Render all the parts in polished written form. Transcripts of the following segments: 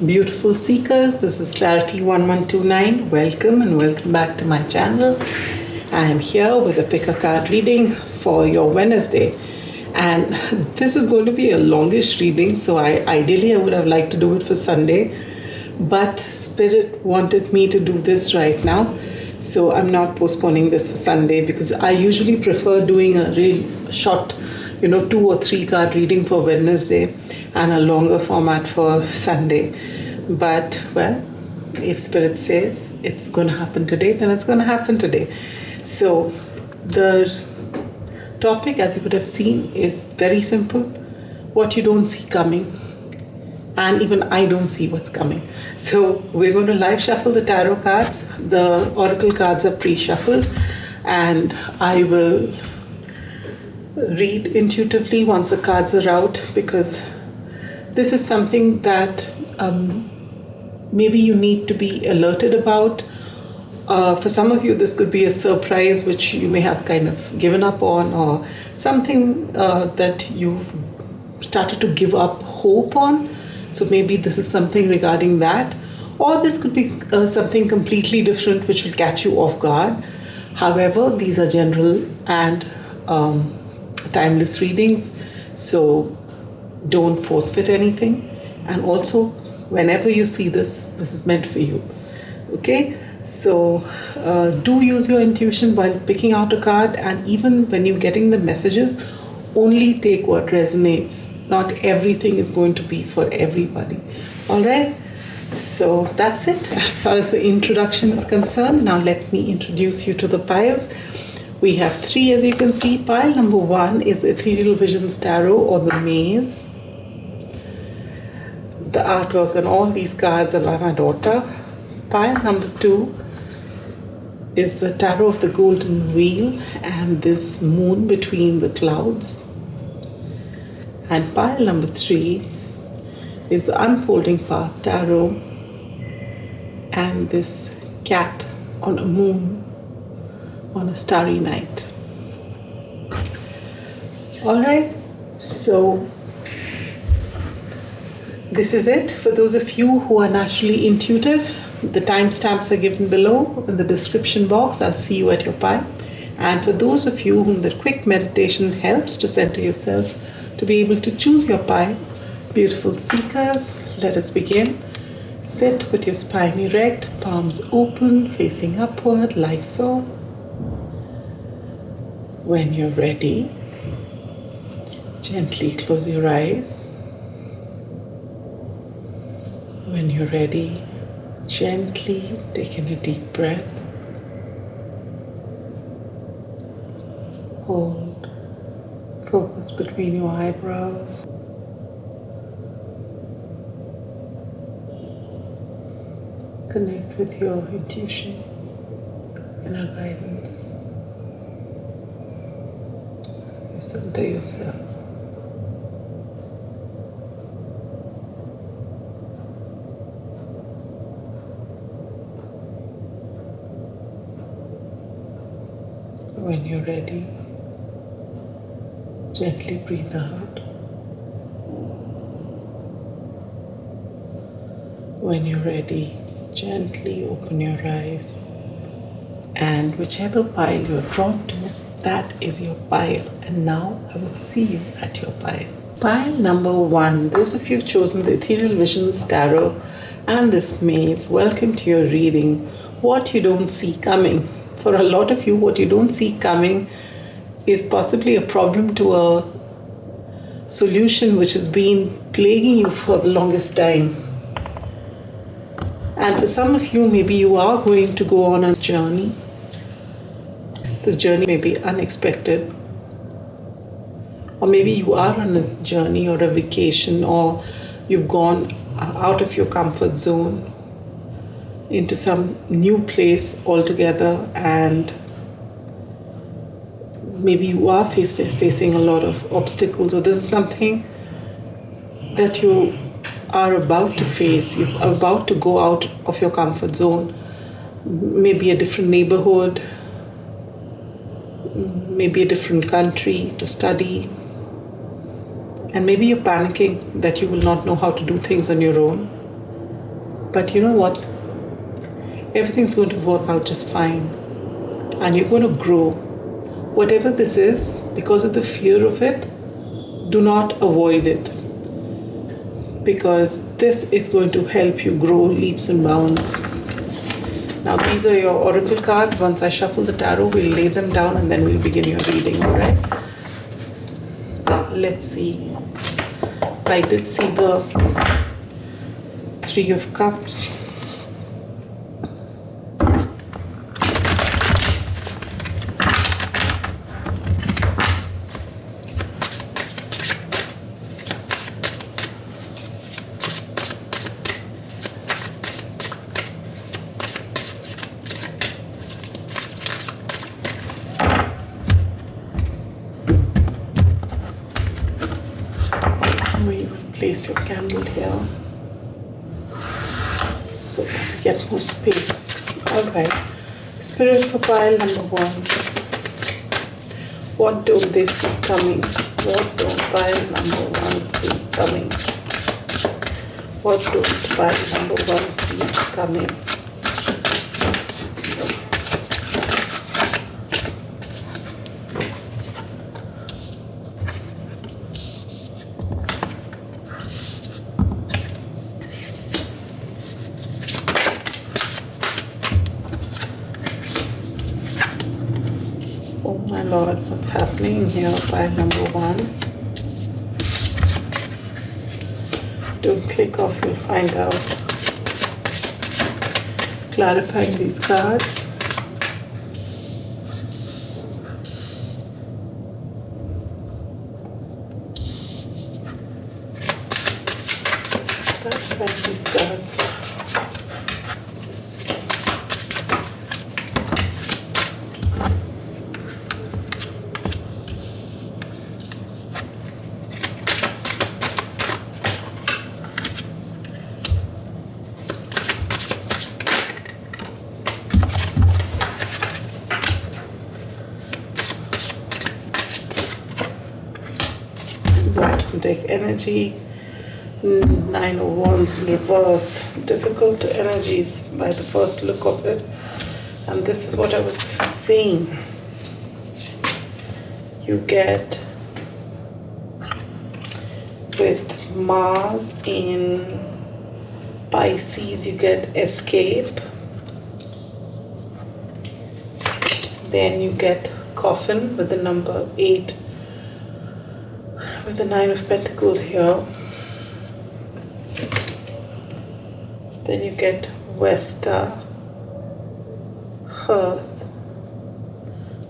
Beautiful seekers, this is Clarity 1129. Welcome and welcome back to my channel. I am here with a pick a card reading for your Wednesday. And this is going to be a longish reading, so ideally I would have liked to do it for Sunday. But Spirit wanted me to do this right now. So I'm not postponing this for Sunday because I usually prefer doing a real short 2 or 3 card reading for Wednesday and a longer format for Sunday. But, well, if Spirit says it's going to happen today, then it's going to happen today. So, the topic, as you would have seen, is very simple. What you don't see coming. And even I don't see what's coming. So, we're going to live shuffle the tarot cards. The oracle cards are pre-shuffled. And I will read intuitively once the cards are out, because this is something that maybe you need to be alerted about. For some of you, this could be a surprise which you may have kind of given up on, or something that you've started to give up hope on. So maybe this is something regarding that, or this could be something completely different which will catch you off guard. However, these are general and timeless readings, so don't force fit anything. And also, whenever you see this is meant for you. Okay, so do use your intuition while picking out a card, and even when you're getting the messages, only take what resonates. Not everything is going to be for everybody. All right, so that's it as far as the introduction is concerned. Now let me introduce you to the piles. We have 3, as you can see. Pile number 1 is the Ethereal Visions Tarot, or the Maze. The artwork on all these cards are by my daughter. Pile number 2 is the Tarot of the Golden Wheel and this moon between the clouds. And pile number 3 is the Unfolding Path Tarot and this cat on a moon on a starry night. Alright, so this is it. For those of you who are naturally intuitive, the timestamps are given below in the description box. I'll see you at your pile. And for those of you whom the quick meditation helps to center yourself, to be able to choose your pile, beautiful seekers, let us begin. Sit with your spine erect, palms open, facing upward like so. When you're ready, gently close your eyes. When you're ready, gently take in a deep breath. Hold. Focus between your eyebrows. Connect with your intuition and our guidance. You center yourself. When you're ready, gently breathe out. When you're ready, gently open your eyes. And whichever pile you're drawn to, that is your pile. And now I will see you at your pile. Pile number 1, those of you who've chosen the Ethereal Visions Tarot and this maze, welcome to your reading. What you don't see coming. For a lot of you, what you don't see coming is possibly a problem to a solution which has been plaguing you for the longest time. And for some of you, maybe you are going to go on a journey. This journey may be unexpected. Or maybe you are on a journey or a vacation, or you've gone out of your comfort zone into some new place altogether, and maybe you are facing a lot of obstacles, or this is something that you are about to face. You're about to go out of your comfort zone, maybe a different neighborhood, maybe a different country to study, and maybe you're panicking that you will not know how to do things on your own. But you know what? Everything's going to work out just fine. And you're going to grow. Whatever this is, because of the fear of it, do not avoid it. Because this is going to help you grow leaps and bounds. Now these are your oracle cards. Once I shuffle the tarot, we'll lay them down and then we'll begin your reading, alright? Let's see. I did see the Three of Cups. We will place your candle here so that we get more space. Alright, Spirit for pile number 1. What don't they see coming? What don't pile number 1 see coming? What don't pile number 1 see coming? Oh my Lord, what's happening here? Pile number 1. Don't click off, you'll find out. Clarifying these cards. Clarifying these cards. Take energy. 9 of Wands in reverse. Difficult energies by the first look of it. And this is what I was saying. You get with Mars in Pisces, you get escape. Then you get coffin with the number 8. With the 9 of Pentacles here. Then you get Vesta, Hearth.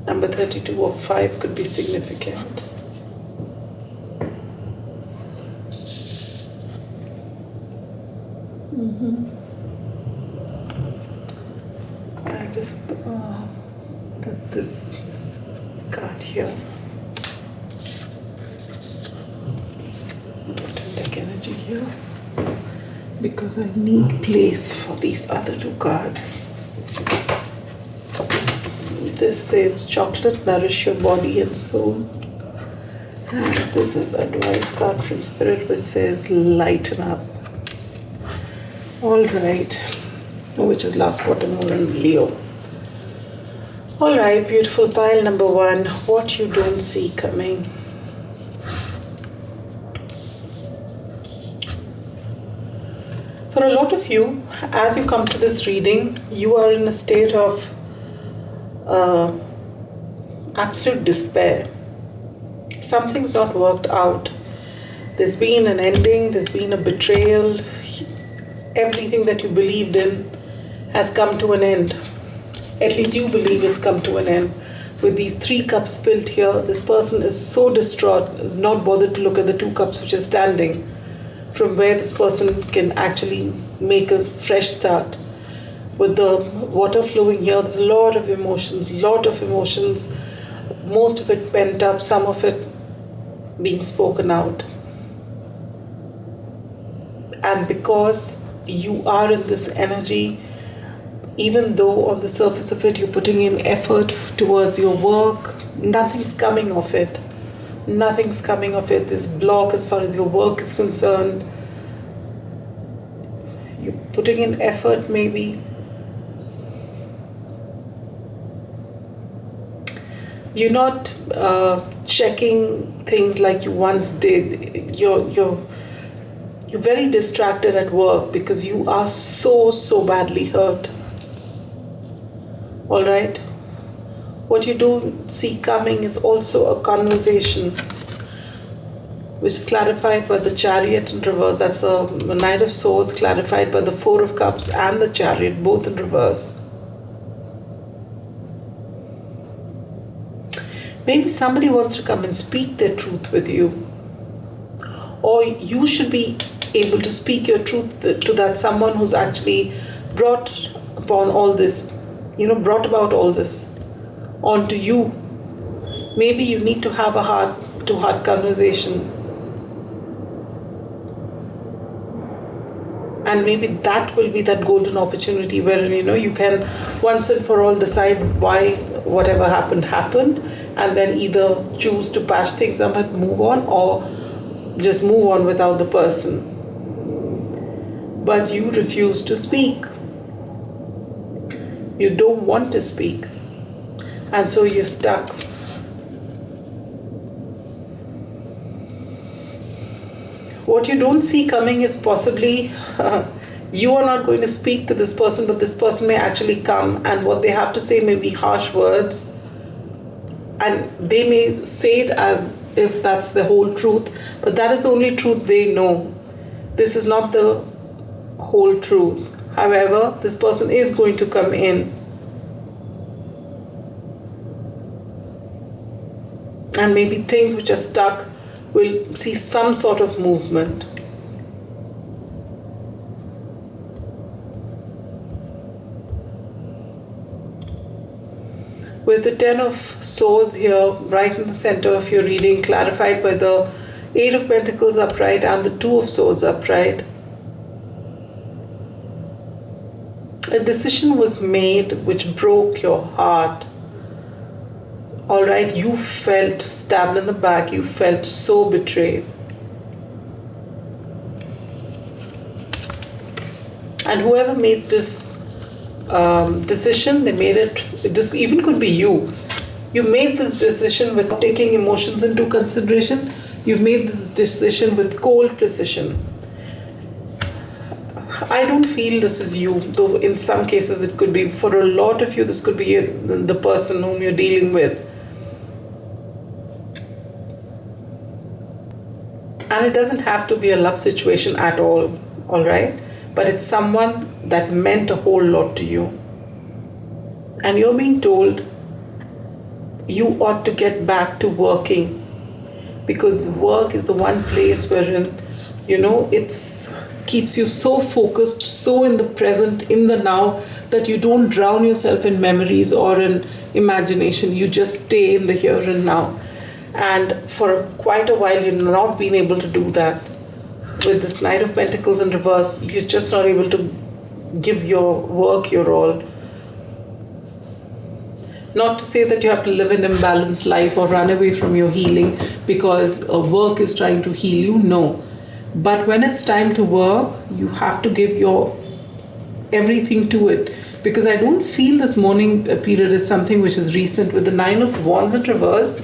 Number 32 or 5 could be significant. I just put this card here. Energy here because I need place for these other 2 cards. This says chocolate nourish your body and soul, and this is advice card from Spirit which says lighten up. Alright, which is last quarter moon in Leo. Alright, beautiful pile number 1. What you don't see coming. For a lot of you, as you come to this reading, you are in a state of absolute despair. Something's not worked out. There's been an ending, there's been a betrayal. Everything that you believed in has come to an end. At least you believe it's come to an end. With these 3 cups spilled here, this person is so distraught, is not bothered to look at the 2 cups which are standing, from where this person can actually make a fresh start. With the water flowing here, there's a lot of emotions, most of it pent up, some of it being spoken out. And because you are in this energy, even though on the surface of it you're putting in effort towards your work, nothing's coming of it. Nothing's coming of it. This block as far as your work is concerned. You're putting in effort, maybe. You're not checking things like you once did. You're very distracted at work because you are so badly hurt. All right? What you don't see coming is also a conversation, which is clarified by the Chariot in reverse. That's the Knight of Swords, clarified by the Four of Cups and the Chariot, both in reverse. Maybe somebody wants to come and speak their truth with you. Or you should be able to speak your truth to that someone who's actually brought upon all this, brought about all this onto you. Maybe you need to have a heart-to-heart conversation. And maybe that will be that golden opportunity where, you can once and for all decide why whatever happened, and then either choose to patch things up and move on, or just move on without the person. But you refuse to speak. You don't want to speak. And so you're stuck. What you don't see coming is possibly you are not going to speak to this person, but this person may actually come, and what they have to say may be harsh words. And they may say it as if that's the whole truth, but that is the only truth they know. This is not the whole truth. However, this person is going to come in. And maybe things which are stuck will see some sort of movement. With the Ten of Swords here, right in the center of your reading, clarified by the Eight of Pentacles upright and the Two of Swords upright, a decision was made which broke your heart. All right, you felt stabbed in the back, you felt so betrayed. And whoever made this decision, they made it, this even could be you. You made this decision without taking emotions into consideration. You've made this decision with cold precision. I don't feel this is you, though in some cases it could be. For a lot of you, this could be the person whom you're dealing with. And it doesn't have to be a love situation at all right? But it's someone that meant a whole lot to you. And you're being told you ought to get back to working, because work is the one place wherein, it's keeps you so focused, so in the present, in the now, that you don't drown yourself in memories or in imagination. You just stay in the here and now. And for quite a while, you've not been able to do that. With this Knight of Pentacles in reverse, you're just not able to give your work your all. Not to say that you have to live an imbalanced life or run away from your healing because work is trying to heal you. No. But when it's time to work, you have to give your everything to it. Because I don't feel this mourning period is something which is recent. With the Nine of Wands in reverse,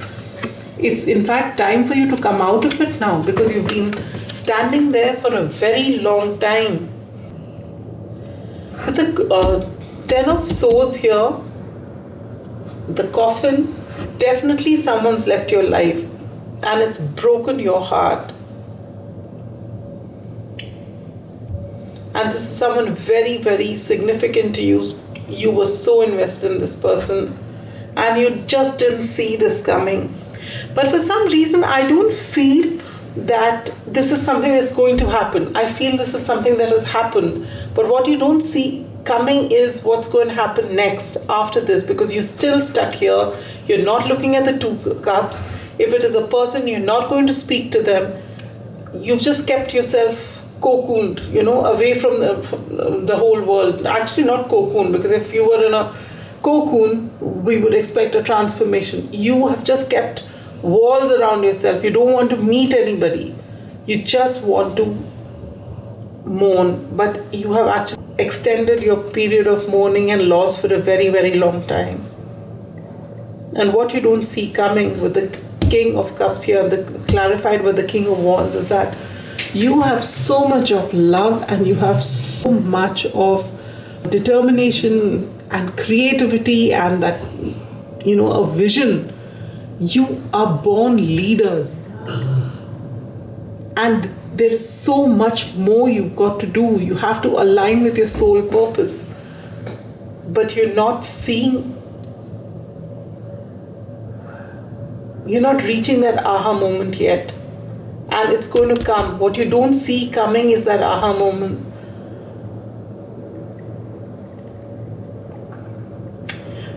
it's in fact time for you to come out of it now, because you've been standing there for a very long time. With the Ten of Swords here, the coffin, definitely someone's left your life and it's broken your heart. And this is someone very, very significant to you. You were so invested in this person and you just didn't see this coming. But for some reason, I don't feel that this is something that's going to happen. I feel this is something that has happened. But what you don't see coming is what's going to happen next after this, because you're still stuck here. You're not looking at the Two Cups. If it is a person, you're not going to speak to them. You've just kept yourself cocooned, away from the whole world. Actually, not cocoon, because if you were in a cocoon, we would expect a transformation. You have just kept walls around yourself. You don't want to meet anybody. You just want to mourn, but you have actually extended your period of mourning and loss for a very, very long time. And what you don't see coming with the King of Cups here, clarified by the King of Wands, is that you have so much of love and you have so much of determination and creativity and that, a vision. You are born leaders. And there is so much more you've got to do. You have to align with your soul purpose. But you're not reaching that aha moment yet. And it's going to come. What you don't see coming is that aha moment.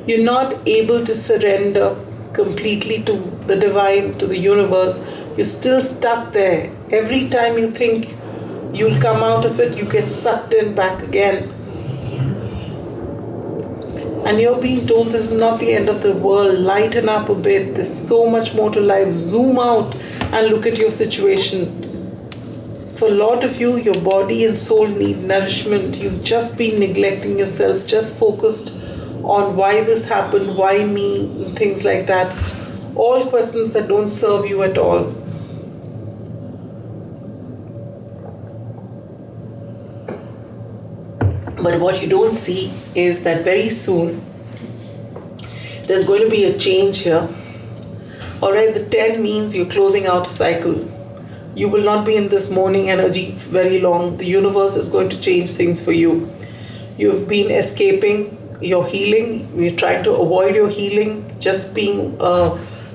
You're not able to surrender completely to the divine, to the universe. You're still stuck there. Every time you think you'll come out of it, you get sucked in back again. And you're being told this is not the end of the world. Lighten up a bit. There's so much more to life. Zoom out and look at your situation. For a lot of you, your body and soul need nourishment. You've just been neglecting yourself, just focused on why this happened, why me, and things like that. All questions that don't serve you at all. But what you don't see is that very soon there's going to be a change here. Alright, the 10 means you're closing out a cycle. You will not be in this mourning energy very long. The universe is going to change things for you. You've been escaping your healing. You're trying to avoid your healing, just being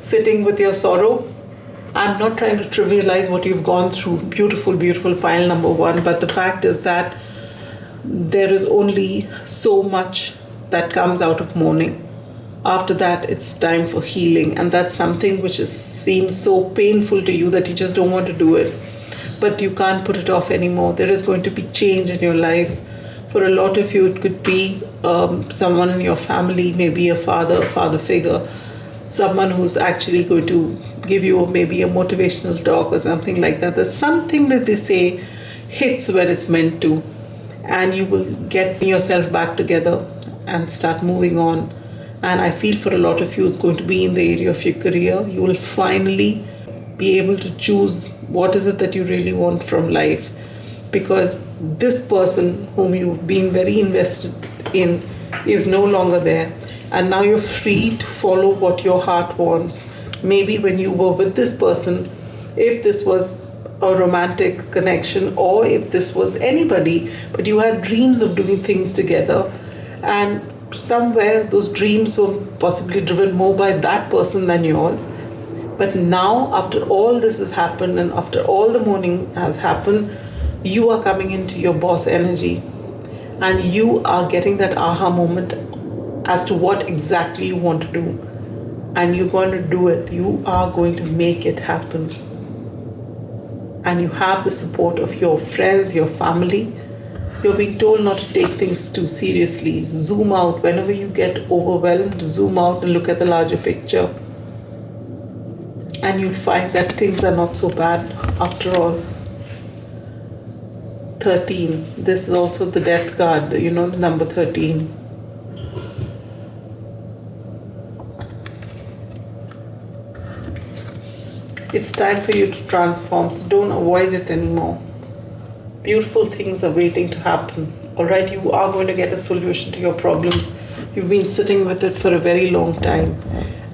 sitting with your sorrow. I'm not trying to trivialize what you've gone through. Beautiful, beautiful pile number 1. But the fact is that there is only so much that comes out of mourning. After that, it's time for healing. And that's something which seems so painful to you that you just don't want to do it. But you can't put it off anymore. There is going to be change in your life. For a lot of you, it could be someone in your family, maybe a father figure, someone who's actually going to give you maybe a motivational talk or something like that. There's something that they say hits where it's meant to, and you will get yourself back together and start moving on. And I feel for a lot of you, it's going to be in the area of your career. You will finally be able to choose what is it that you really want from life. Because this person whom you've been very invested in is no longer there. And now you're free to follow what your heart wants. Maybe when you were with this person, if this was a romantic connection or if this was anybody, but you had dreams of doing things together, and somewhere those dreams were possibly driven more by that person than yours. But now, after all this has happened and after all the mourning has happened, you are coming into your boss energy and you are getting that aha moment as to what exactly you want to do. And you're going to do it. You are going to make it happen. And you have the support of your friends, your family. You're being told not to take things too seriously. Zoom out. Whenever you get overwhelmed, zoom out and look at the larger picture. And you'll find that things are not so bad after all. 13. This is also the death card, the number 13. It's time for you to transform, so don't avoid it anymore. Beautiful things are waiting to happen. Alright, you are going to get a solution to your problems. You've been sitting with it for a very long time.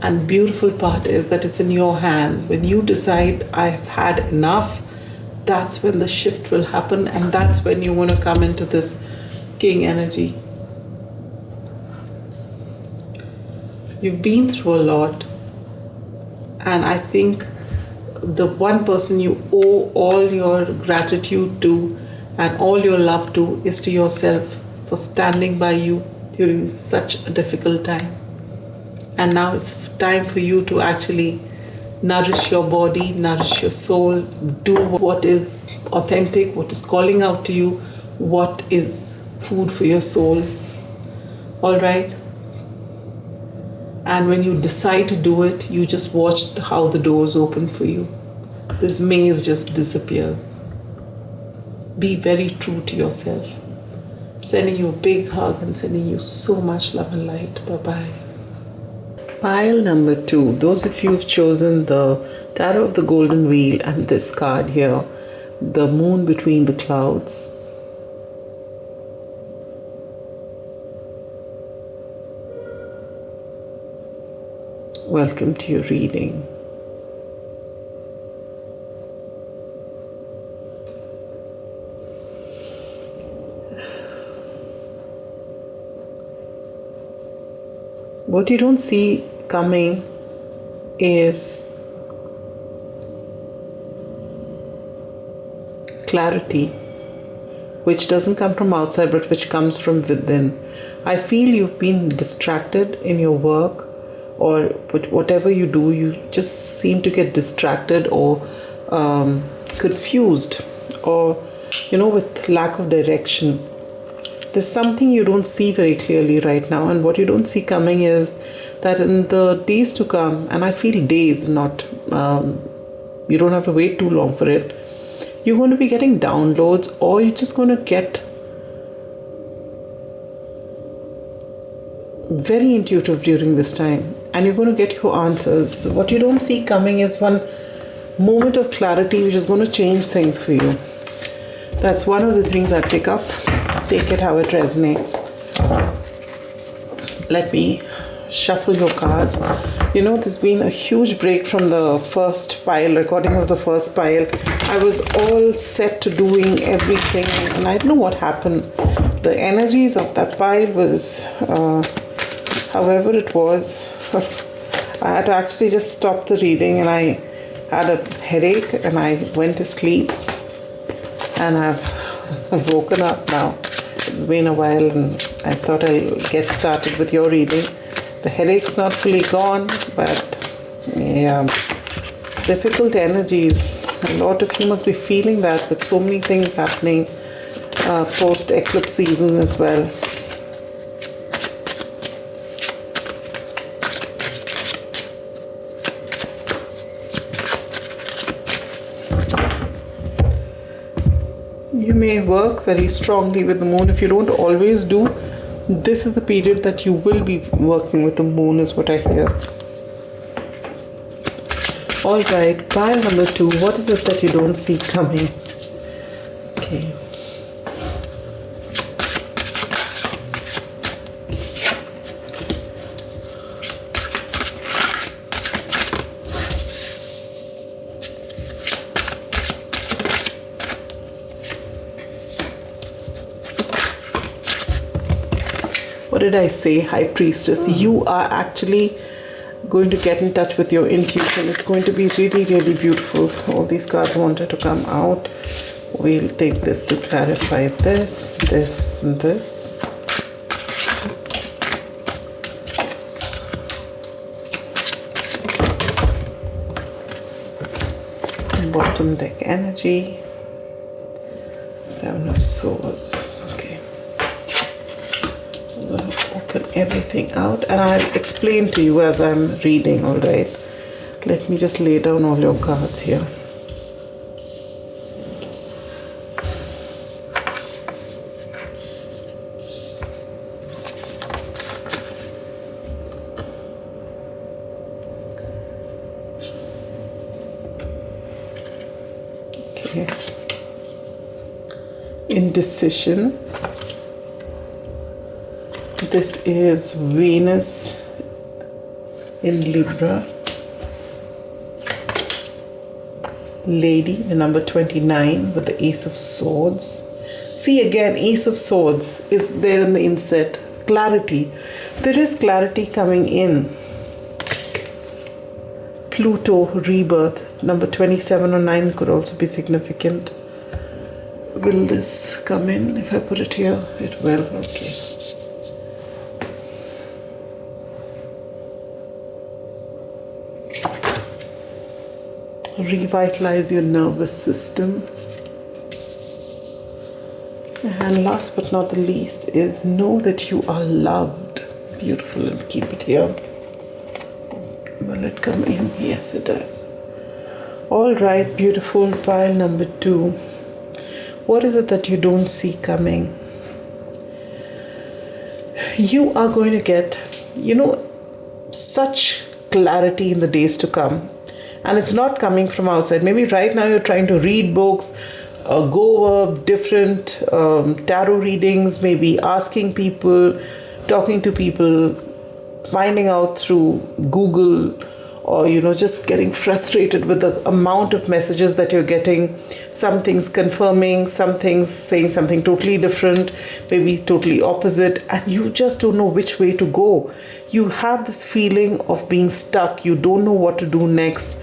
And beautiful part is that it's in your hands. When you decide, I've had enough, that's when the shift will happen, and that's when you want to come into this king energy. You've been through a lot, and I think the one person you owe all your gratitude to and all your love to is to yourself for standing by you during such a difficult time. And now it's time for you to actually nourish your body, nourish your soul, do what is authentic, what is calling out to you, what is food for your soul. All right? And when you decide to do it, you just watch how the doors open for you. This maze just disappears. Be very true to yourself. Sending you a big hug and sending you so much love and light. Bye-bye. Pile number 2. Those of you who've chosen the Tarot of the Golden Wheel and this card here, the moon between the clouds. Welcome to your reading. What you don't see coming is clarity, which doesn't come from outside but which comes from within. I feel you've been distracted in your work, or whatever you do, you just seem to get distracted or confused, or with lack of direction. There's something you don't see very clearly right now, and what you don't see coming is that in the days to come, and I feel days, not you don't have to wait too long for it, you're going to be getting downloads, or you're just going to get very intuitive during this time, and you're going to get your answers. What you don't see coming is one moment of clarity which is going to change things for you. That's one of the things I pick up. Take it how it resonates. Let me shuffle your cards. There's been a huge break from the first pile, recording of the first pile. I was all set to doing everything, and I don't know what happened. The energies of that pile was, however it was, I had to actually just stop the reading, and I had a headache, and I went to sleep, and I've woken up now. It's been a while, and I thought I'll get started with your reading. The headache's not fully gone, but yeah, difficult energies. A lot of you must be feeling that with so many things happening post-eclipse season as well. You may work very strongly with the moon. If you don't always do, this is the period that you will be working with the moon, is what I hear. Alright, pile number 2. What is it that you don't see coming? Okay. What did I say? High Priestess. You are actually going to get in touch with your intuition. It's going to be really, really beautiful. All these cards wanted to come out. We'll take this to clarify this, this, and this. Bottom deck energy. 7 of Swords. Okay. I'm going to open everything out, and I'll explain to you as I'm reading, alright? Let me just lay down all your cards here. Okay. Indecision. This is Venus in Libra. Lady, the number 29 with the Ace of Swords. See again, Ace of Swords is there in the inset. Clarity. There is clarity coming in. Pluto, rebirth, number 27 or 9 could also be significant. Will this come in if I put it here? It will, okay. Revitalize your nervous system. And last but not the least is know that you are loved. Beautiful, and keep it here. Will it come in? Yes, it does. All right, beautiful. Pile number 2. What is it that you don't see coming? You are going to get, such clarity in the days to come. And it's not coming from outside. Maybe right now you're trying to read books, go over different tarot readings, maybe asking people, talking to people, finding out through Google, or just getting frustrated with the amount of messages that you're getting. Some things confirming, some things saying something totally different, maybe totally opposite, and you just don't know which way to go. You have this feeling of being stuck. You don't know what to do next.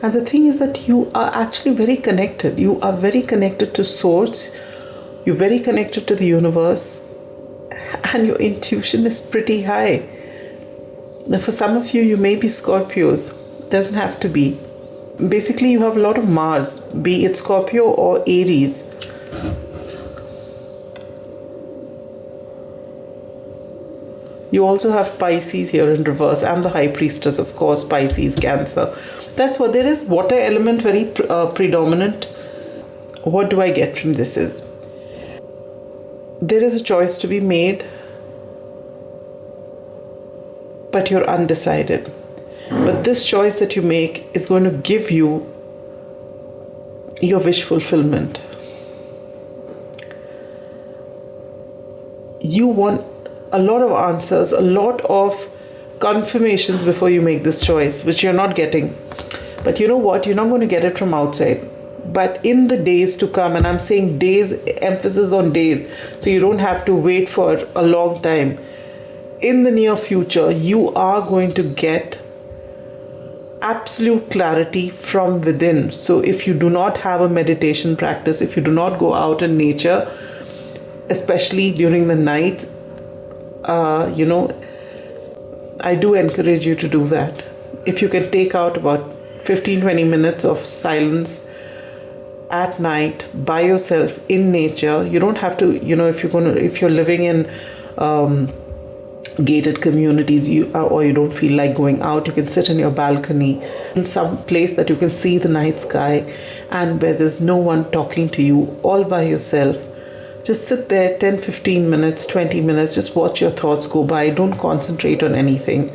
And the thing is that you are actually very connected. You are very connected to Source. You're very connected to the universe. And your intuition is pretty high. Now, for some of you, you may be Scorpios. Doesn't have to be. Basically, you have a lot of Mars, be it Scorpio or Aries. You also have Pisces here in reverse, and the High Priestess, of course, Pisces, Cancer. That's what there is. Water element very predominant. What do I get from this is, there is a choice to be made, but you're undecided. But this choice that you make is going to give you your wish fulfillment. You want a lot of answers, a lot of confirmations before you make this choice, which you're not getting. But you know what? You're not going to get it from outside. But in the days to come, and I'm saying days, emphasis on days, so you don't have to wait for a long time. In the near future, you are going to get absolute clarity from within. So if you do not have a meditation practice, if you do not go out in nature, especially during the night, I do encourage you to do that. If you can take out about 15-20 minutes of silence at night by yourself in nature. You don't have to, if you're living in gated communities, or you don't feel like going out, you can sit in your balcony in some place that you can see the night sky, and where there's no one talking to you, all by yourself. Just sit there 10-15 minutes, 20 minutes, just watch your thoughts go by. Don't concentrate on anything.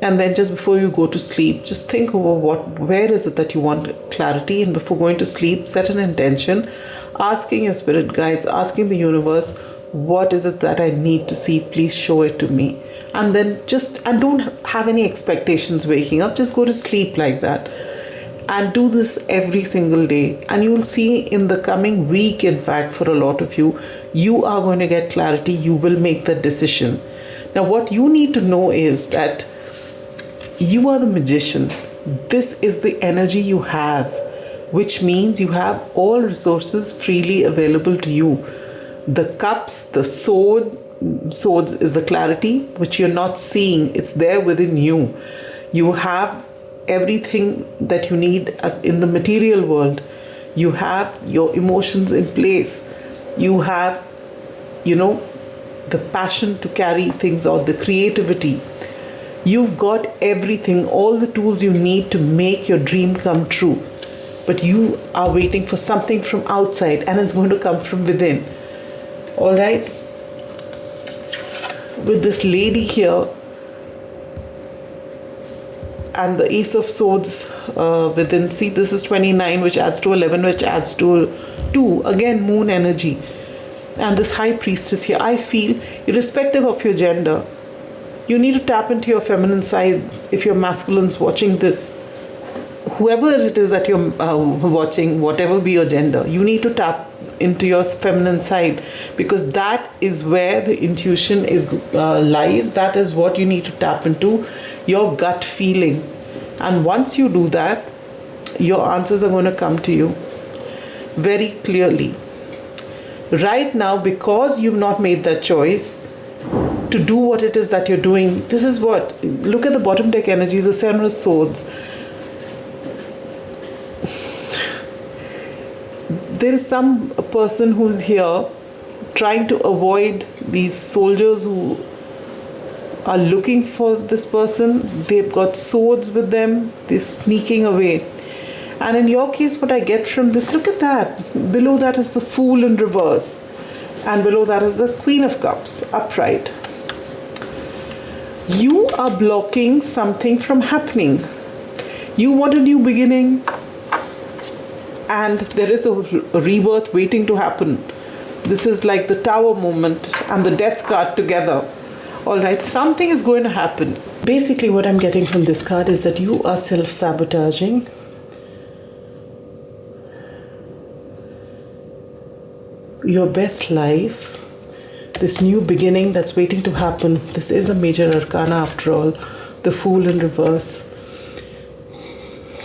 And then just before you go to sleep, just think over where is it that you want clarity, and before going to sleep, set an intention, asking your spirit guides, asking the universe, what is it that I need to see? Please show it to me. And then and don't have any expectations waking up, just go to sleep like that. And do this every single day. And you will see in the coming week, in fact, for a lot of you, you are going to get clarity. You will make the decision. Now, what you need to know is that you are the magician. This is the energy you have, which means you have all resources freely available to you. The cups, the swords is the clarity, which you're not seeing. It's there within you. You have everything that you need as in the material world. You have your emotions in place. You have, the passion to carry things out, the creativity. You've got everything, all the tools you need to make your dream come true. But you are waiting for something from outside, and it's going to come from within. All right? With this lady here, and the Ace of Swords within, see, this is 29, which adds to 11, which adds to 2. Again, moon energy. And this High Priestess here, I feel, irrespective of your gender, you need to tap into your feminine side. If you're masculines watching this, whoever it is that you're watching, whatever be your gender, you need to tap into your feminine side, because that is where the intuition lies. That is what you need to tap into, your gut feeling. And once you do that, your answers are going to come to you very clearly. Right now, because you've not made that choice to do what it is that you're doing, this is what, look at the bottom deck energies, the Seven of Swords. There is some person who's here trying to avoid these soldiers who are looking for this person. They've got swords with them. They're sneaking away. And in your case, what I get from this, look at that. Below that is the Fool in reverse. And below that is the Queen of Cups, upright. You are blocking something from happening. You want a new beginning, and there is a rebirth waiting to happen. This is like the Tower moment and the Death card together. Alright, something is going to happen. Basically, what I'm getting from this card is that you are self-sabotaging. Your best life, this new beginning that's waiting to happen. This is a major arcana after all, the Fool in reverse.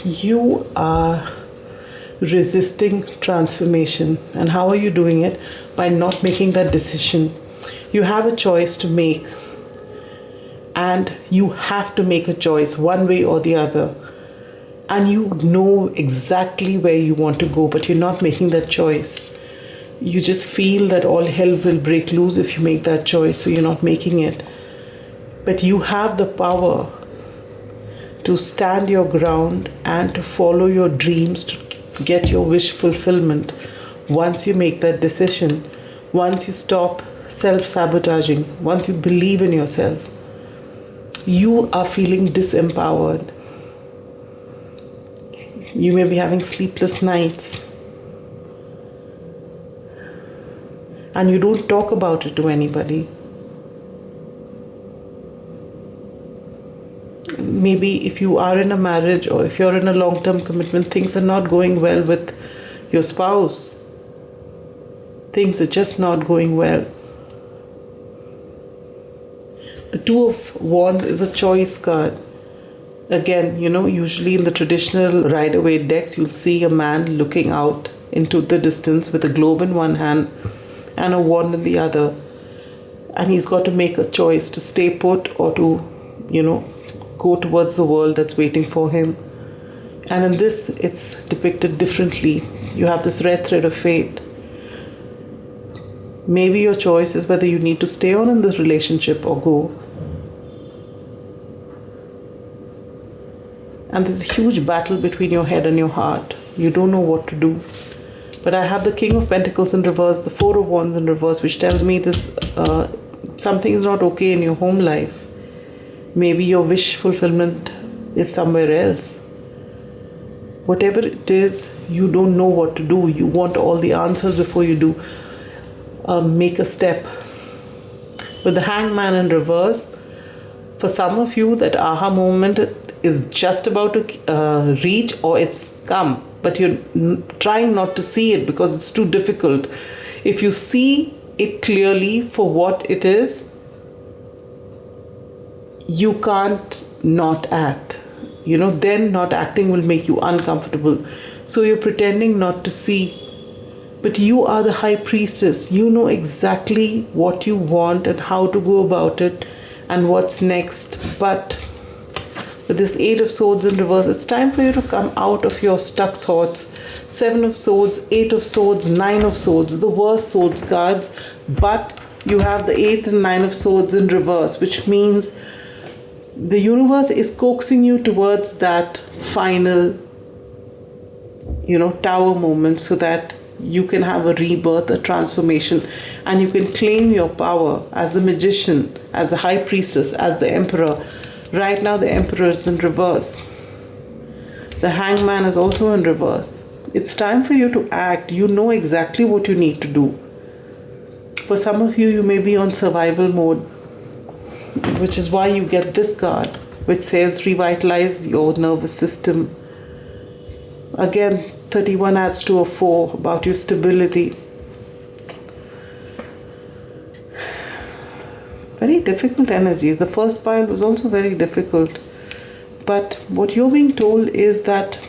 You are resisting transformation. And how are you doing it? By not making that decision. You have a choice to make. And you have to make a choice one way or the other. And you know exactly where you want to go, but you're not making that choice. You just feel that all hell will break loose if you make that choice, so you're not making it. But you have the power to stand your ground and to follow your dreams, to get your wish fulfillment once you make that decision, once you stop self-sabotaging, once you believe in yourself. You are feeling disempowered. You may be having sleepless nights. And you don't talk about it to anybody. Maybe if you are in a marriage or if you're in a long-term commitment, things are not going well with your spouse. Things are just not going well. The Two of Wands is a choice card. Again, usually in the traditional Rider-Waite decks, you'll see a man looking out into the distance with a globe in one hand and a wand in the other, and he's got to make a choice to stay put or to go towards the world that's waiting for him. And in this, it's depicted differently. You have this red thread of fate. Maybe your choice is whether you need to stay on in this relationship or go. And there's a huge battle between your head and your heart. You don't know what to do. But I have the King of Pentacles in reverse, the Four of Wands in reverse, which tells me this something is not okay in your home life. Maybe your wish fulfillment is somewhere else. Whatever it is, you don't know what to do. You want all the answers before you do make a step. With the Hangman in reverse, for some of you, that aha moment is just about to reach, or it's come. But you're trying not to see it because it's too difficult. If you see it clearly for what it is, you can't not act. Then not acting will make you uncomfortable. So you're pretending not to see. But you are the High Priestess. You know exactly what you want and how to go about it and what's next. But with this Eight of Swords in reverse, it's time for you to come out of your stuck thoughts. Seven of Swords, Eight of Swords, Nine of Swords, the worst swords cards. But you have the Eight and Nine of Swords in reverse, which means the universe is coaxing you towards that final, tower moment, so that you can have a rebirth, a transformation, and you can claim your power as the Magician, as the High Priestess, as the Emperor. Right now, the Emperor is in reverse. The Hangman is also in reverse. It's time for you to act. You know exactly what you need to do. For some of you, you may be on survival mode, which is why you get this card, which says revitalize your nervous system. Again, 31 adds to a 4 about your stability. Very difficult energies. The first pile was also very difficult. But what you're being told is that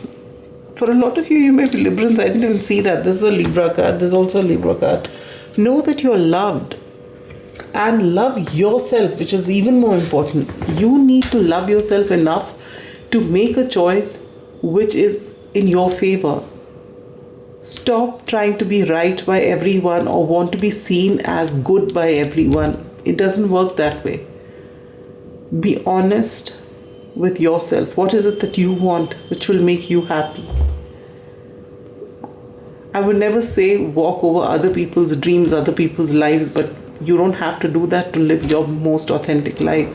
for a lot of you, you may be Librans. I didn't even see that. This is a Libra card. There's also a Libra card. Know that you're loved. And love yourself, which is even more important. You need to love yourself enough to make a choice which is in your favor. Stop trying to be right by everyone or want to be seen as good by everyone. It doesn't work that way. Be honest with yourself. What is it that you want, which will make you happy? I would never say walk over other people's dreams, other people's lives, but you don't have to do that to live your most authentic life.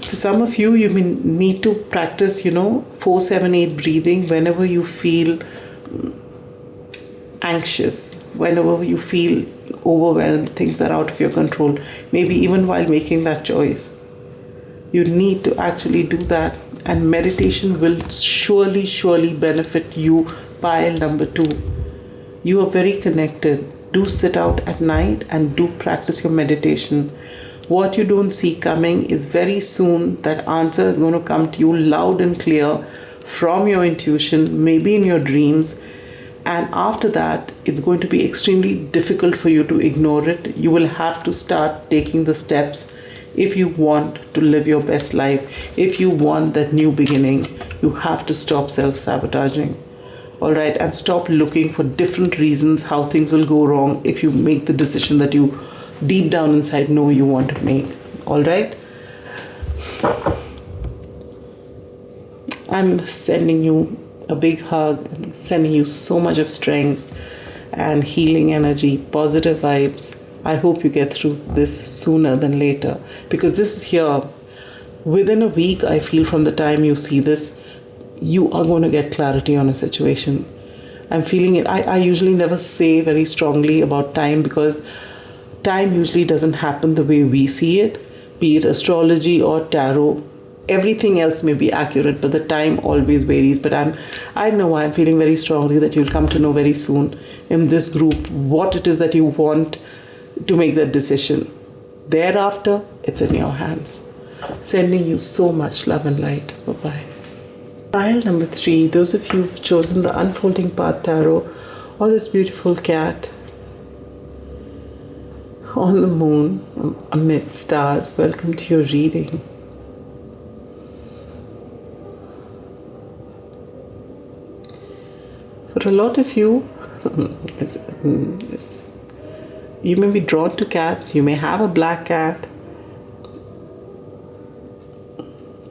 For some of you, you may need to practice, 4-7-8 breathing whenever you feel anxious, whenever you feel overwhelmed, things are out of your control, maybe even while making that choice. You need to actually do that, and meditation will surely benefit you. Pile number 2. You are very connected. Do sit out at night and do practice your meditation. What you don't see coming is very soon that answer is going to come to you loud and clear from your intuition, maybe in your dreams. And after that, it's going to be extremely difficult for you to ignore it. You will have to start taking the steps if you want to live your best life. If you want that new beginning, you have to stop self-sabotaging. All right, and stop looking for different reasons how things will go wrong if you make the decision that you deep down inside know you want to make. All right? I'm sending you a big hug, sending you so much of strength and healing energy, positive vibes. I hope you get through this sooner than later, because this is here. Within a week, I feel, from the time you see this, you are going to get clarity on a situation. I'm feeling it. I usually never say very strongly about time, because time usually doesn't happen the way we see it, be it astrology or tarot. Everything else may be accurate, but the time always varies. But I know I'm feeling very strongly that you'll come to know very soon in this group what it is that you want to make that decision. Thereafter, it's in your hands. Sending you so much love and light. Bye-bye. Pile number 3, those of you who've chosen the Unfolding Path Tarot or this beautiful cat on the moon amid stars, welcome to your reading. For a lot of you, you may be drawn to cats, you may have a black cat,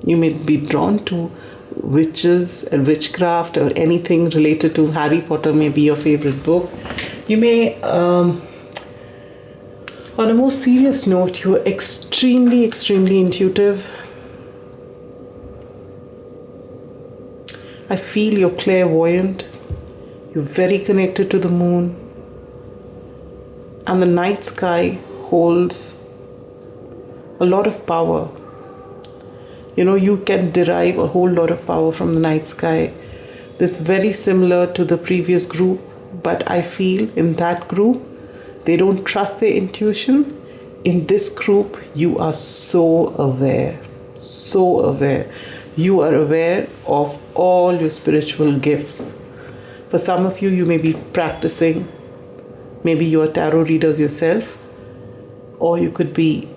you may be drawn to witches and witchcraft, or anything related to Harry Potter may be your favorite book. You may, on a more serious note, you are extremely intuitive. I feel you're clairvoyant. You're very connected to the moon. And the night sky holds a lot of power. You can derive a whole lot of power from the night sky. This is very similar to the previous group, but I feel in that group, they don't trust their intuition. In this group, you are so aware. You are aware of all your spiritual gifts. For some of you, you may be practicing. Maybe you are tarot readers yourself, or you could be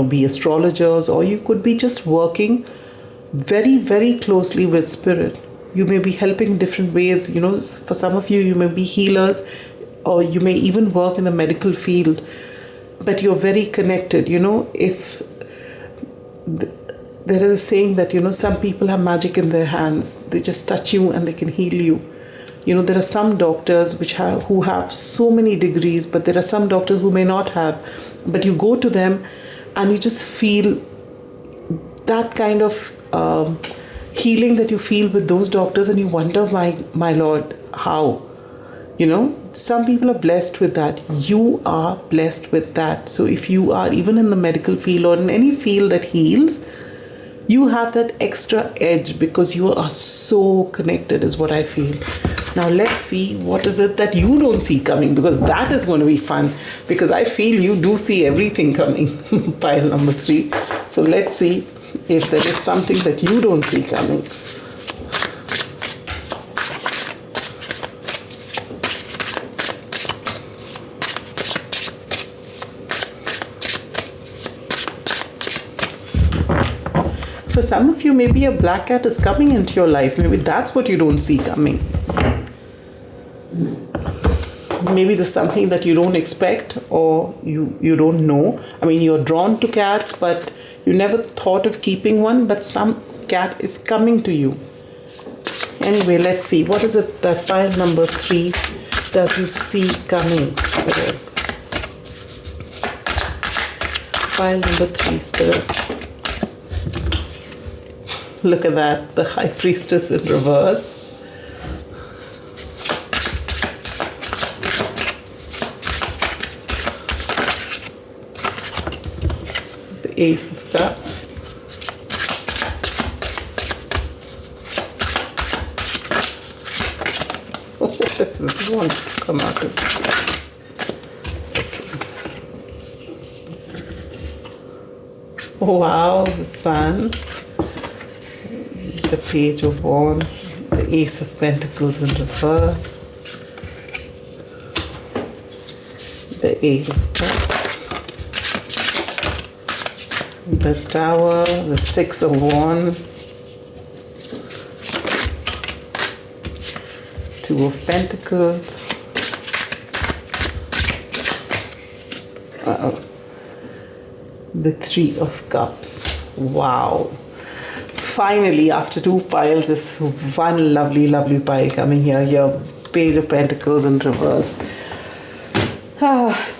be astrologers, or you could be just working very closely with spirit. You may be helping different ways. For some of you, you may be healers, or you may even work in the medical field, but you're very connected. If there is a saying that, some people have magic in their hands. They just touch you and they can heal you. There are some doctors who have so many degrees, but there are some doctors who may not have. But you go to them and you just feel that kind of healing that you feel with those doctors, and you wonder, my Lord, how? Some people are blessed with that. You are blessed with that. So if you are even in the medical field or in any field that heals, you have that extra edge because you are so connected, is what I feel. Now let's see what is it that you don't see coming, because that is going to be fun, because I feel you do see everything coming. Pile number 3. So let's see if there is something that you don't see coming. For some of you, maybe a black cat is coming into your life. Maybe that's what you don't see coming. maybe there's something that you don't expect or you don't know. I mean, you're drawn to cats, but you never thought of keeping one, but some cat is coming to you. Anyway, let's see. What is it that pile number 3 doesn't see coming, Spirit? Pile number 3, Spirit. Look at that. The High Priestess in reverse. The Ace of Cups. This one to come out of. Oh, wow, the Sun, the Page of Wands, the Ace of Pentacles in reverse, the Eight of Cups, the Tower, the Six of Wands, Two of Pentacles, the Three of Cups. Wow. Finally, after 2 piles, this one lovely pile coming here. Page of Pentacles in reverse.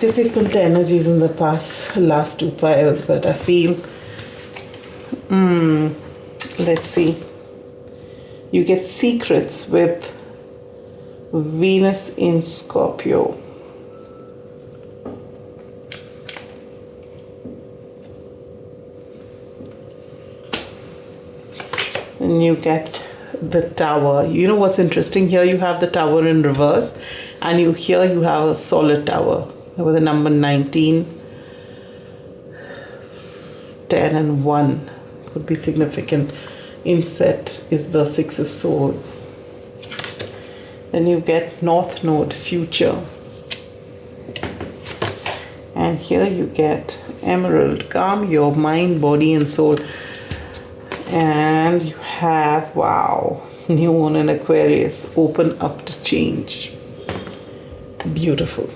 Difficult energies in the last 2 piles, but I feel, let's see. You get secrets with Venus in Scorpio. And you get the Tower. You know what's interesting here? You have the Tower in reverse, and you have a solid Tower with the number 19, 10 and 1 could be significant. Inset is the Six of Swords. Then you get North Node, future. And here you get Emerald, calm your mind, body and soul. And you have, wow, New Moon in Aquarius, open up to change. Beautiful.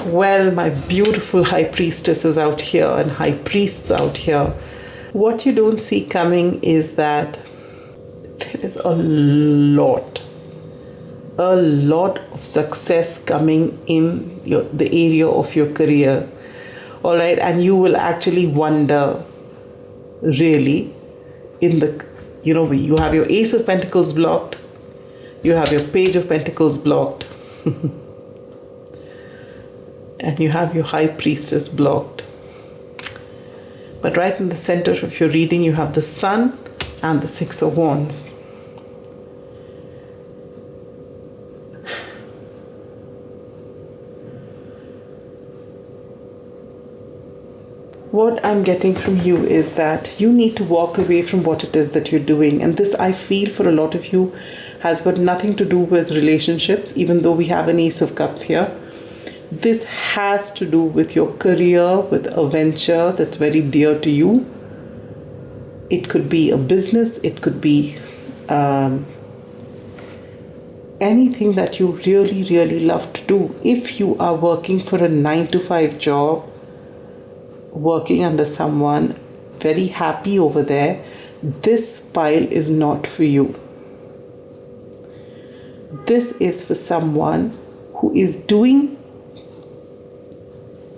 Well, my beautiful High Priestesses out here and High Priests out here, what you don't see coming is that there is a lot of success coming in the area of your career. All right, and you will actually wonder, really, you have your Ace of Pentacles blocked, you have your Page of Pentacles blocked, and you have your High Priestess blocked. But right in the center of your reading, you have the Sun and the Six of Wands. What I'm getting from you is that you need to walk away from what it is that you're doing. And this, I feel, for a lot of you, has got nothing to do with relationships, even though we have an Ace of Cups here. This has to do with your career, with a venture that's very dear to you. It could be a business, it could be anything that you really, really love to do. If you are working for a 9-to-5 job, working under someone, very happy over there, this pile is not for you. This is for someone who is doing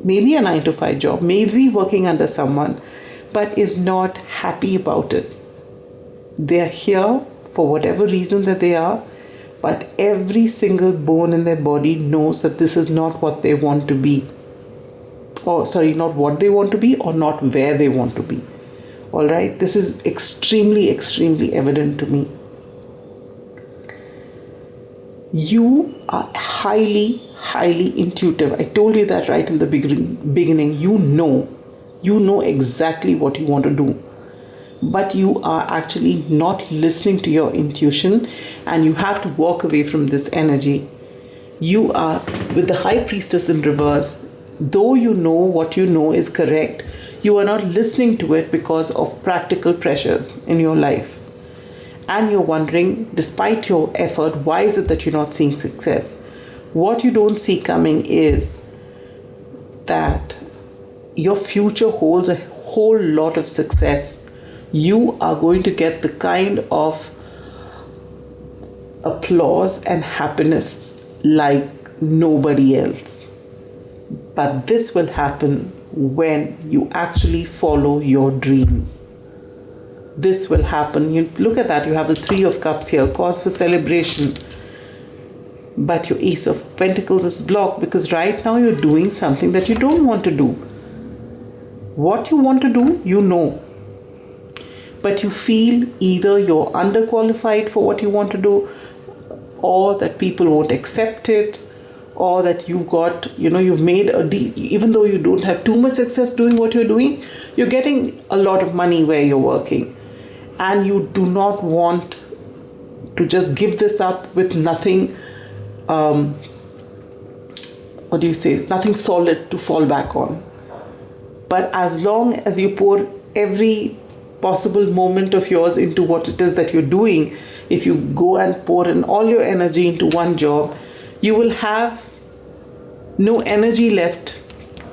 maybe a 9-to-5 job, maybe working under someone, but is not happy about it. They are here for whatever reason that they are, but every single bone in their body knows that this is not what they want to be. Not what they want to be, or not where they want to be. All right, this is extremely, extremely evident to me. You are highly, highly intuitive. I told you that right in the beginning. You know exactly what you want to do, but you are actually not listening to your intuition, and you have to walk away from this energy. You are with the High Priestess in reverse. Though you know what you know is correct, you are not listening to it because of practical pressures in your life. and you're wondering, despite your effort, why is it that you're not seeing success? What you don't see coming is that your future holds a whole lot of success. You are going to get the kind of applause and happiness like nobody else. But this will happen when you actually follow your dreams. This will happen. You look at that, you have the Three of Cups here, cause for celebration. But your Ace of Pentacles is blocked because right now you're doing something that you don't want to do. What you want to do, you know. But you feel either you're underqualified for what you want to do, or that people won't accept it, or that you've got, you've made even though you don't have too much success doing what you're doing, you're getting a lot of money where you're working. And you do not want to just give this up with nothing, nothing solid to fall back on. But as long as you pour every possible moment of yours into what it is that you're doing, if you go and pour in all your energy into one job, you will have no energy left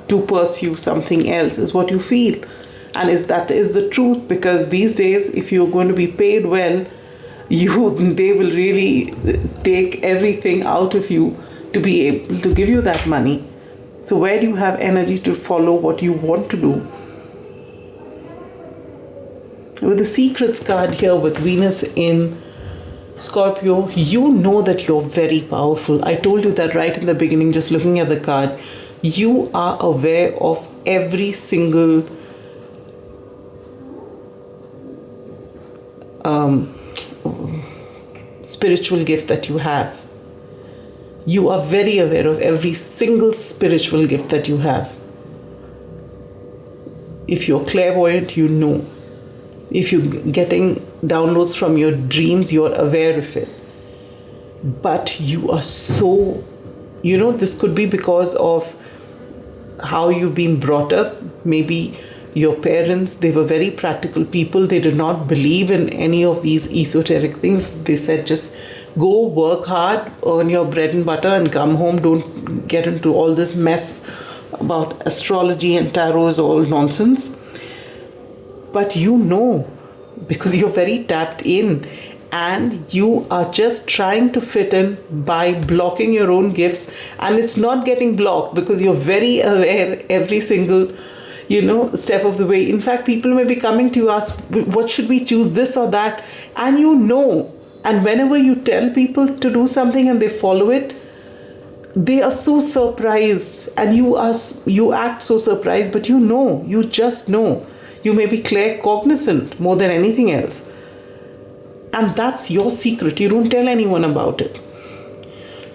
to pursue something else, is what you feel. And that is the truth, because these days, if you're going to be paid well, they will really take everything out of you to be able to give you that money. So where do you have energy to follow what you want to do? With the Secrets card here with Venus in Scorpio, you know that you're very powerful. I told you that right in the beginning, just looking at the card. You are aware of every single spiritual gift that you have. You are very aware of every single spiritual gift that you have. If you're clairvoyant, you know. If you're getting downloads from your dreams, you're aware of it. But you are so, this could be because of how you've been brought up. Maybe your parents, they were very practical people. They did not believe in any of these esoteric things. They said, just go work hard, earn your bread and butter and come home. Don't get into all this mess about astrology and tarot is all nonsense. But because you're very tapped in, and you are just trying to fit in by blocking your own gifts, and it's not getting blocked because you're very aware every single step of the way. In fact, people may be coming to you, ask, what should we choose, this or that? And and whenever you tell people to do something and they follow it, they are so surprised, and you act so surprised, but you just know. You may be claircognizant more than anything else. And that's your secret. You don't tell anyone about it.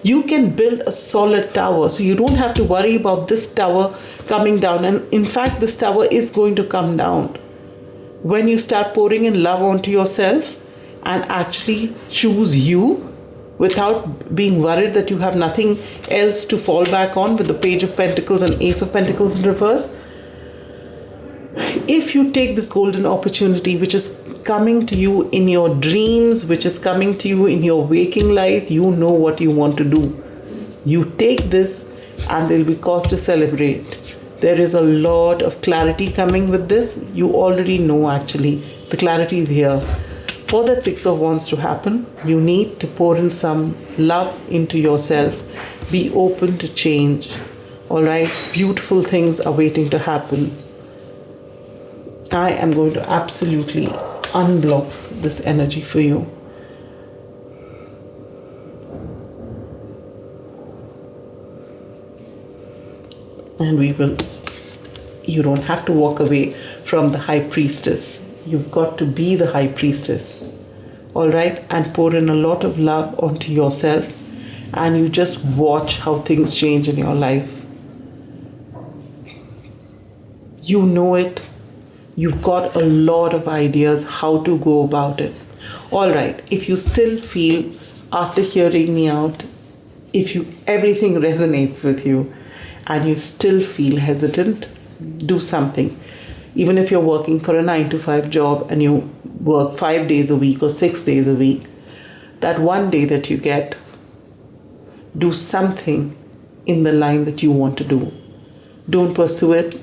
You can build a solid tower, so you don't have to worry about this tower coming down. And in fact, this tower is going to come down when you start pouring in love onto yourself and actually choose you without being worried that you have nothing else to fall back on, with the Page of Pentacles and Ace of Pentacles in reverse. If you take this golden opportunity, which is coming to you in your dreams, which is coming to you in your waking life, you know what you want to do. You take this and there'll be cause to celebrate. There is a lot of clarity coming with this. You already know, actually. The clarity is here. For that Six of Wands to happen, you need to pour in some love into yourself. Be open to change. All right? Beautiful things are waiting to happen. I am going to absolutely unblock this energy for you. And you don't have to walk away from the High Priestess. You've got to be the High Priestess. All right? And pour in a lot of love onto yourself. And you just watch how things change in your life. You know it. You've got a lot of ideas how to go about it. All right. If you still feel, after hearing me out, everything resonates with you and you still feel hesitant, do something. Even if you're working for a 9 to 5 job and you work 5 days a week or 6 days a week, that one day that you get, do something in the line that you want to do. Don't pursue it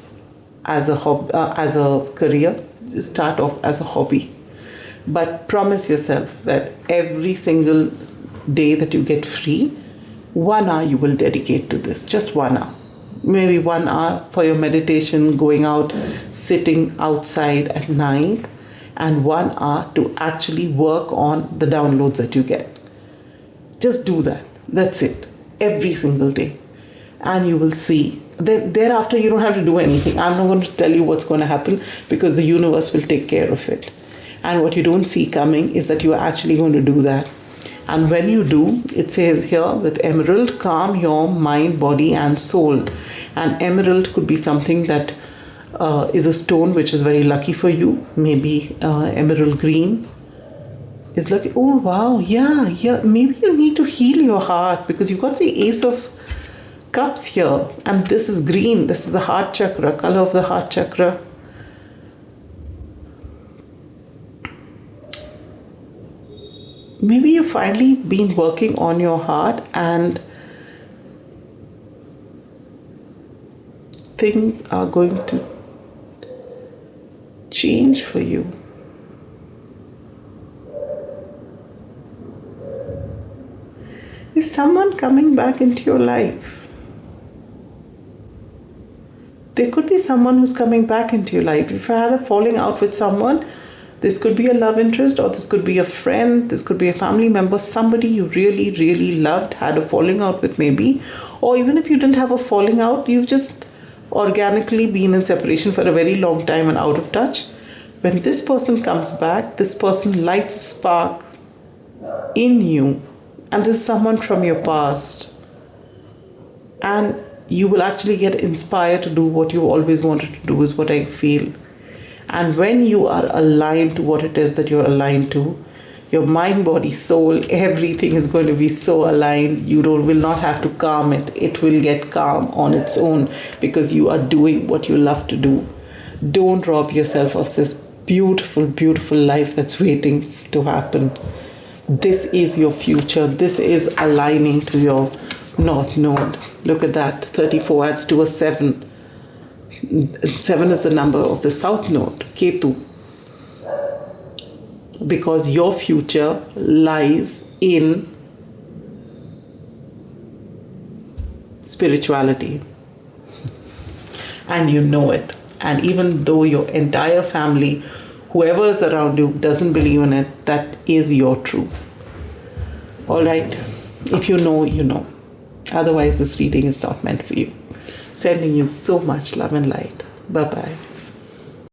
as as a career. Just start off as a hobby. But promise yourself that every single day that you get free, 1 hour you will dedicate to this. Just 1 hour. Maybe 1 hour for your meditation, going out, sitting outside at night, and 1 hour to actually work on the downloads that you get. Just do that. That's it. Every single day. And you will see. Thereafter, you don't have to do anything. I'm not going to tell you what's going to happen because the universe will take care of it. And what you don't see coming is that you are actually going to do that. And when you do, it says here with emerald, calm your mind, body, and soul. And emerald could be something that is a stone which is very lucky for you. Maybe emerald green is lucky. Oh, wow. Yeah. Maybe you need to heal your heart because you got the Ace of Cups here. And this is green. This is the heart chakra, color of the heart chakra. Maybe you've finally been working on your heart and things are going to change for you. Is someone coming back into your life? There could be someone who's coming back into your life. If you had a falling out with someone, this could be a love interest, or this could be a friend, this could be a family member, somebody you really, really loved, had a falling out with maybe. Or even if you didn't have a falling out, you've just organically been in separation for a very long time and out of touch. When this person comes back, this person lights a spark in you. And this is someone from your past. And you will actually get inspired to do what you've always wanted to do, is what I feel. And when you are aligned to what it is that you're aligned to, your mind, body, soul, everything is going to be so aligned. You will not have to calm it. It will get calm on its own because you are doing what you love to do. Don't rob yourself of this beautiful, beautiful life that's waiting to happen. This is your future. This is aligning to your North Node. Look at that. 34 adds to a 7. 7 is the number of the South Node, Ketu. Because your future lies in spirituality. And you know it. And even though your entire family, whoever is around you, doesn't believe in it, that is your truth. All right. If you know, you know. Otherwise, this reading is not meant for you. Sending you so much love and light. Bye-bye.